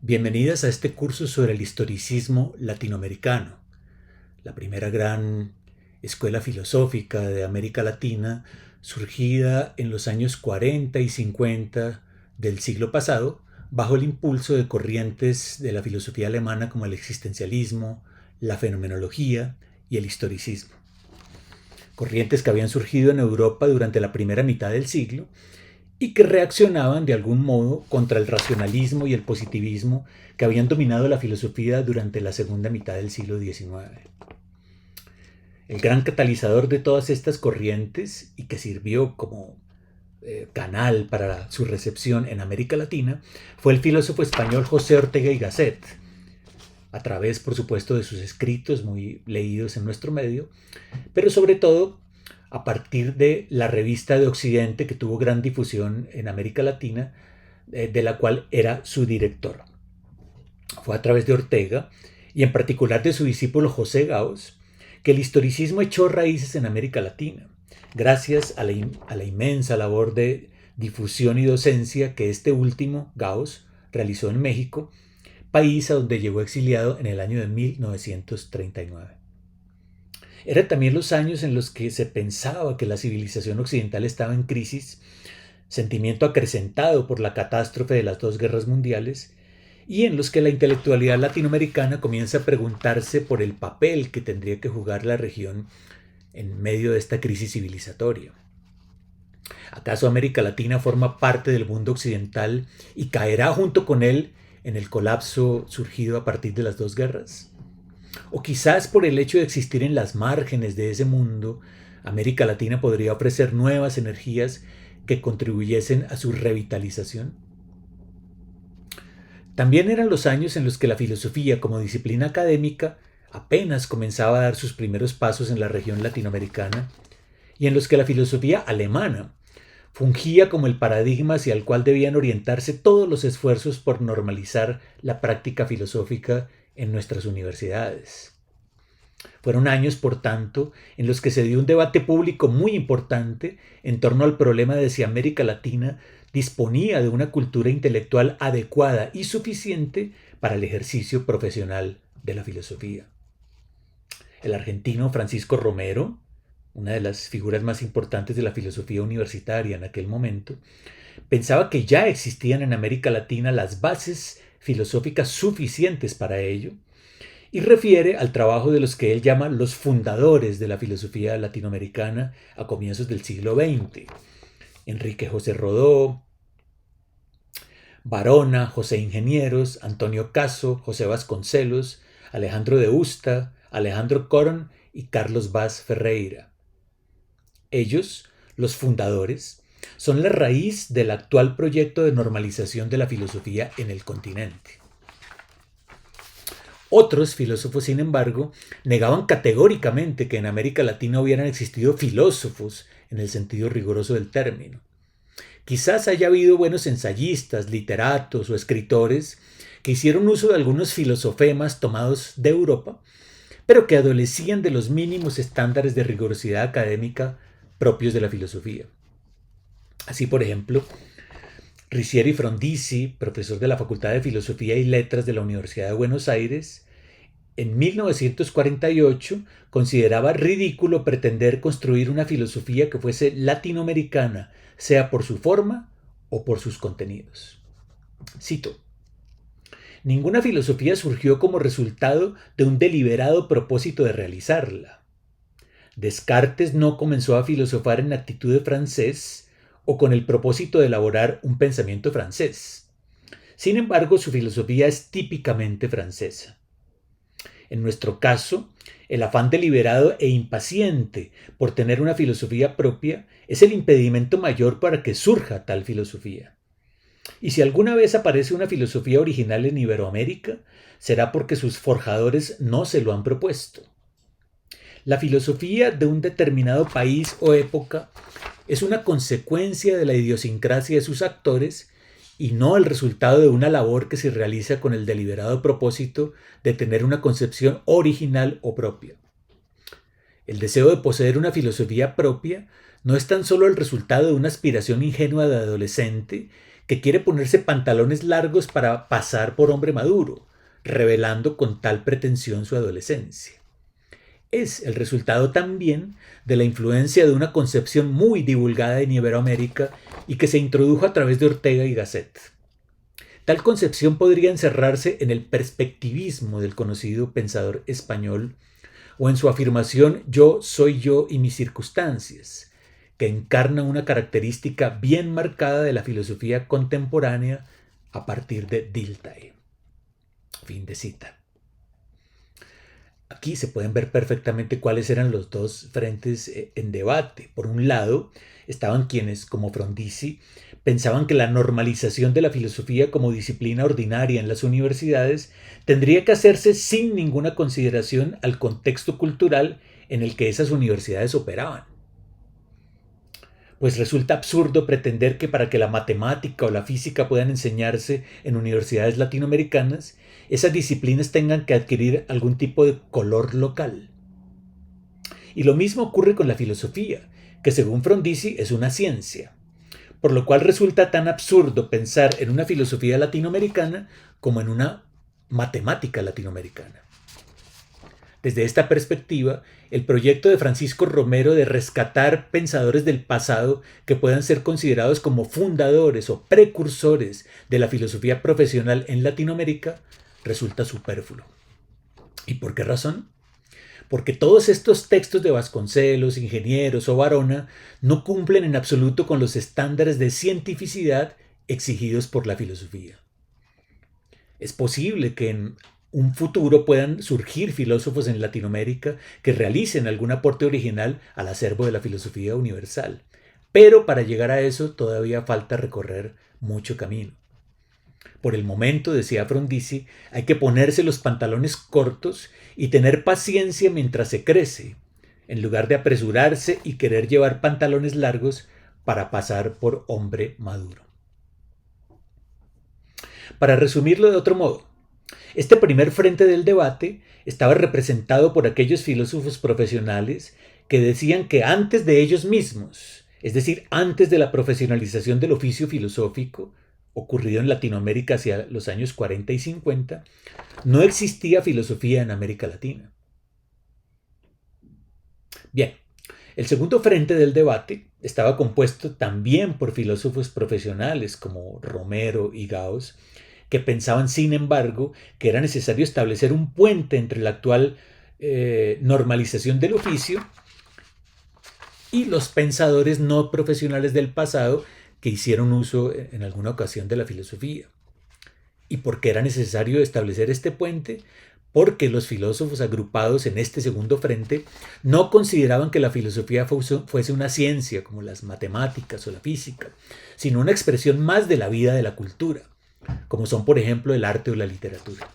Bienvenidas a este curso sobre el historicismo latinoamericano, la primera gran escuela filosófica de América Latina, surgida en los años 40 y 50 del siglo pasado, bajo el impulso de corrientes de la filosofía alemana como el existencialismo, la fenomenología y el historicismo. Corrientes que habían surgido en Europa durante la primera mitad del siglo y que reaccionaban de algún modo contra el racionalismo y el positivismo que habían dominado la filosofía durante la segunda mitad del siglo XIX. El gran catalizador de todas estas corrientes y que sirvió como canal para su recepción en América Latina fue el filósofo español José Ortega y Gasset, a través, por supuesto, de sus escritos muy leídos en nuestro medio, pero sobre todo a partir de la revista de Occidente que tuvo gran difusión en América Latina, de la cual era su director. Fue a través de Ortega y en particular de su discípulo José Gauss que el historicismo echó raíces en América Latina, gracias a la inmensa labor de difusión y docencia que este último, Gauss, realizó en México, país a donde llegó exiliado en el año de 1939. Eran también los años en los que se pensaba que la civilización occidental estaba en crisis, sentimiento acrecentado por la catástrofe de las dos guerras mundiales, y en los que la intelectualidad latinoamericana comienza a preguntarse por el papel que tendría que jugar la región en medio de esta crisis civilizatoria. ¿Acaso América Latina forma parte del mundo occidental y caerá junto con él en el colapso surgido a partir de las dos guerras? O quizás por el hecho de existir en las márgenes de ese mundo, América Latina podría ofrecer nuevas energías que contribuyesen a su revitalización. También eran los años en los que la filosofía como disciplina académica apenas comenzaba a dar sus primeros pasos en la región latinoamericana y en los que la filosofía alemana fungía como el paradigma hacia el cual debían orientarse todos los esfuerzos por normalizar la práctica filosófica en nuestras universidades. Fueron años, por tanto, en los que se dio un debate público muy importante en torno al problema de si América Latina disponía de una cultura intelectual adecuada y suficiente para el ejercicio profesional de la filosofía. El argentino Francisco Romero, una de las figuras más importantes de la filosofía universitaria en aquel momento, pensaba que ya existían en América Latina las bases filosóficas suficientes para ello, y refiere al trabajo de los que él llama los fundadores de la filosofía latinoamericana a comienzos del siglo XX. Enrique José Rodó, Barona, José Ingenieros, Antonio Caso, José Vasconcelos, Alejandro de Usta, Alejandro Coron y Carlos Vaz Ferreira. Ellos, los fundadores, son la raíz del actual proyecto de normalización de la filosofía en el continente. Otros filósofos, sin embargo, negaban categóricamente que en América Latina hubieran existido filósofos en el sentido riguroso del término. Quizás haya habido buenos ensayistas, literatos o escritores que hicieron uso de algunos filosofemas tomados de Europa, pero que adolecían de los mínimos estándares de rigurosidad académica propios de la filosofía. Así, por ejemplo, Ricieri Frondizi, profesor de la Facultad de Filosofía y Letras de la Universidad de Buenos Aires, en 1948 consideraba ridículo pretender construir una filosofía que fuese latinoamericana, sea por su forma o por sus contenidos. Cito: ninguna filosofía surgió como resultado de un deliberado propósito de realizarla. Descartes no comenzó a filosofar en actitud de francés o con el propósito de elaborar un pensamiento francés. Sin embargo, su filosofía es típicamente francesa. En nuestro caso, el afán deliberado e impaciente por tener una filosofía propia es el impedimento mayor para que surja tal filosofía. Y si alguna vez aparece una filosofía original en Iberoamérica, será porque sus forjadores no se lo han propuesto. La filosofía de un determinado país o época es una consecuencia de la idiosincrasia de sus actores y no el resultado de una labor que se realiza con el deliberado propósito de tener una concepción original o propia. El deseo de poseer una filosofía propia no es tan solo el resultado de una aspiración ingenua de adolescente que quiere ponerse pantalones largos para pasar por hombre maduro, revelando con tal pretensión su adolescencia. Es el resultado también de la influencia de una concepción muy divulgada en Iberoamérica y que se introdujo a través de Ortega y Gasset. Tal concepción podría encerrarse en el perspectivismo del conocido pensador español o en su afirmación yo soy yo y mis circunstancias, que encarna una característica bien marcada de la filosofía contemporánea a partir de Dilthey. Fin de cita. Aquí se pueden ver perfectamente cuáles eran los dos frentes en debate. Por un lado, estaban quienes, como Frondizi, pensaban que la normalización de la filosofía como disciplina ordinaria en las universidades tendría que hacerse sin ninguna consideración al contexto cultural en el que esas universidades operaban. Pues resulta absurdo pretender que para que la matemática o la física puedan enseñarse en universidades latinoamericanas, esas disciplinas tengan que adquirir algún tipo de color local. Y lo mismo ocurre con la filosofía, que según Frondizi es una ciencia, por lo cual resulta tan absurdo pensar en una filosofía latinoamericana como en una matemática latinoamericana. Desde esta perspectiva, el proyecto de Francisco Romero de rescatar pensadores del pasado que puedan ser considerados como fundadores o precursores de la filosofía profesional en Latinoamérica resulta superfluo. ¿Y por qué razón? Porque todos estos textos de Vasconcelos, Ingenieros o Varona no cumplen en absoluto con los estándares de cientificidad exigidos por la filosofía. Es posible que en un futuro puedan surgir filósofos en Latinoamérica que realicen algún aporte original al acervo de la filosofía universal. Pero para llegar a eso todavía falta recorrer mucho camino. Por el momento, decía Frondizi, hay que ponerse los pantalones cortos y tener paciencia mientras se crece, en lugar de apresurarse y querer llevar pantalones largos para pasar por hombre maduro. Para resumirlo de otro modo, este primer frente del debate estaba representado por aquellos filósofos profesionales que decían que antes de ellos mismos, es decir, antes de la profesionalización del oficio filosófico, ocurrido en Latinoamérica hacia los años 40 y 50, no existía filosofía en América Latina. Bien, el segundo frente del debate estaba compuesto también por filósofos profesionales como Romero y Gauss, que pensaban, sin embargo, que era necesario establecer un puente entre la actual normalización del oficio y los pensadores no profesionales del pasado que hicieron uso en alguna ocasión de la filosofía. ¿Y por qué era necesario establecer este puente? Porque los filósofos agrupados en este segundo frente no consideraban que la filosofía fuese una ciencia como las matemáticas o la física, sino una expresión más de la vida de la cultura, como son por ejemplo el arte o la literatura.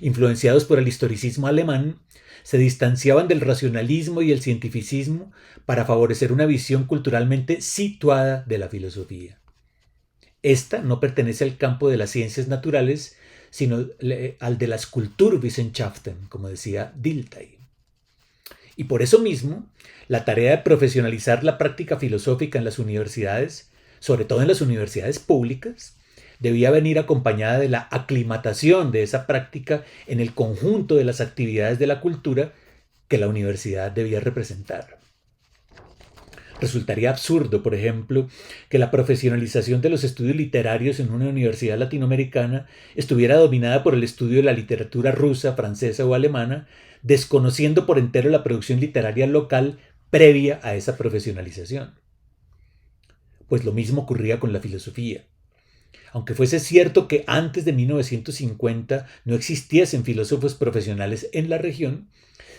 Influenciados por el historicismo alemán, se distanciaban del racionalismo y el cientificismo para favorecer una visión culturalmente situada de la filosofía. Esta no pertenece al campo de las ciencias naturales, sino al de las Kulturwissenschaften, como decía Dilthey. Y por eso mismo, la tarea de profesionalizar la práctica filosófica en las universidades, sobre todo en las universidades públicas, debía venir acompañada de la aclimatación de esa práctica en el conjunto de las actividades de la cultura que la universidad debía representar. Resultaría absurdo, por ejemplo, que la profesionalización de los estudios literarios en una universidad latinoamericana estuviera dominada por el estudio de la literatura rusa, francesa o alemana, desconociendo por entero la producción literaria local previa a esa profesionalización. Pues lo mismo ocurría con la filosofía. Aunque fuese cierto que antes de 1950 no existiesen filósofos profesionales en la región,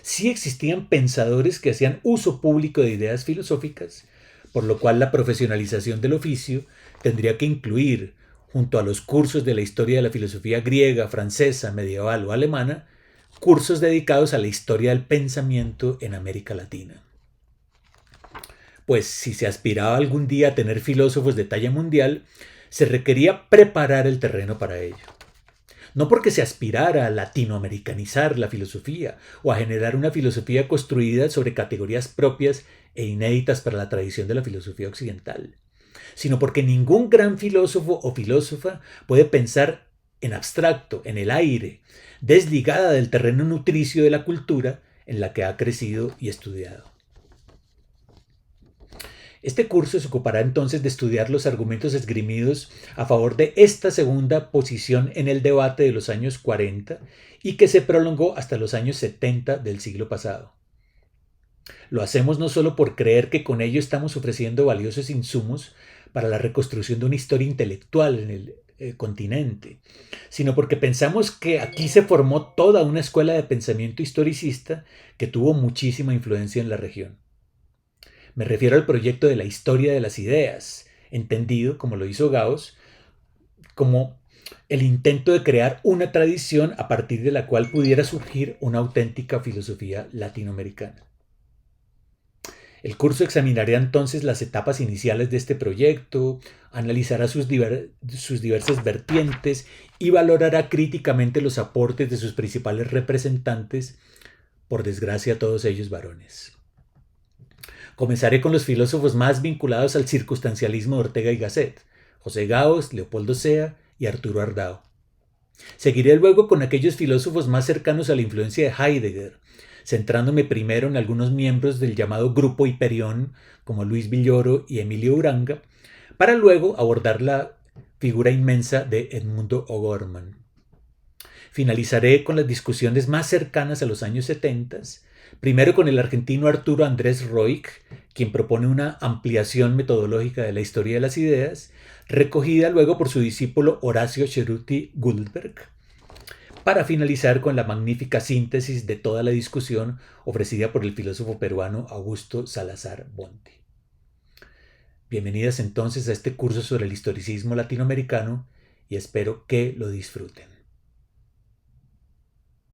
sí existían pensadores que hacían uso público de ideas filosóficas, por lo cual la profesionalización del oficio tendría que incluir, junto a los cursos de la historia de la filosofía griega, francesa, medieval o alemana, cursos dedicados a la historia del pensamiento en América Latina. Pues si se aspiraba algún día a tener filósofos de talla mundial, se requería preparar el terreno para ello. No porque se aspirara a latinoamericanizar la filosofía o a generar una filosofía construida sobre categorías propias e inéditas para la tradición de la filosofía occidental, sino porque ningún gran filósofo o filósofa puede pensar en abstracto, en el aire, desligada del terreno nutricio de la cultura en la que ha crecido y estudiado. Este curso se ocupará entonces de estudiar los argumentos esgrimidos a favor de esta segunda posición en el debate de los años 40 y que se prolongó hasta los años 70 del siglo pasado. Lo hacemos no solo por creer que con ello estamos ofreciendo valiosos insumos para la reconstrucción de una historia intelectual en el continente, sino porque pensamos que aquí se formó toda una escuela de pensamiento historicista que tuvo muchísima influencia en la región. Me refiero al proyecto de la historia de las ideas, entendido, como lo hizo Gauss, como el intento de crear una tradición a partir de la cual pudiera surgir una auténtica filosofía latinoamericana. El curso examinará entonces las etapas iniciales de este proyecto, analizará sus diversas vertientes y valorará críticamente los aportes de sus principales representantes, por desgracia todos ellos varones. Comenzaré con los filósofos más vinculados al circunstancialismo de Ortega y Gasset, José Gauss, Leopoldo Sea y Arturo Ardao. Seguiré luego con aquellos filósofos más cercanos a la influencia de Heidegger, centrándome primero en algunos miembros del llamado Grupo Hiperión, como Luis Villoro y Emilio Uranga, para luego abordar la figura inmensa de Edmundo O'Gorman. Finalizaré con las discusiones más cercanas a los años 70, primero con el argentino Arturo Andrés Roig, quien propone una ampliación metodológica de la historia de las ideas, recogida luego por su discípulo Horacio Ceruti Guldberg, para finalizar con la magnífica síntesis de toda la discusión ofrecida por el filósofo peruano Augusto Salazar Bonte. Bienvenidas entonces a este curso sobre el historicismo latinoamericano y espero que lo disfruten.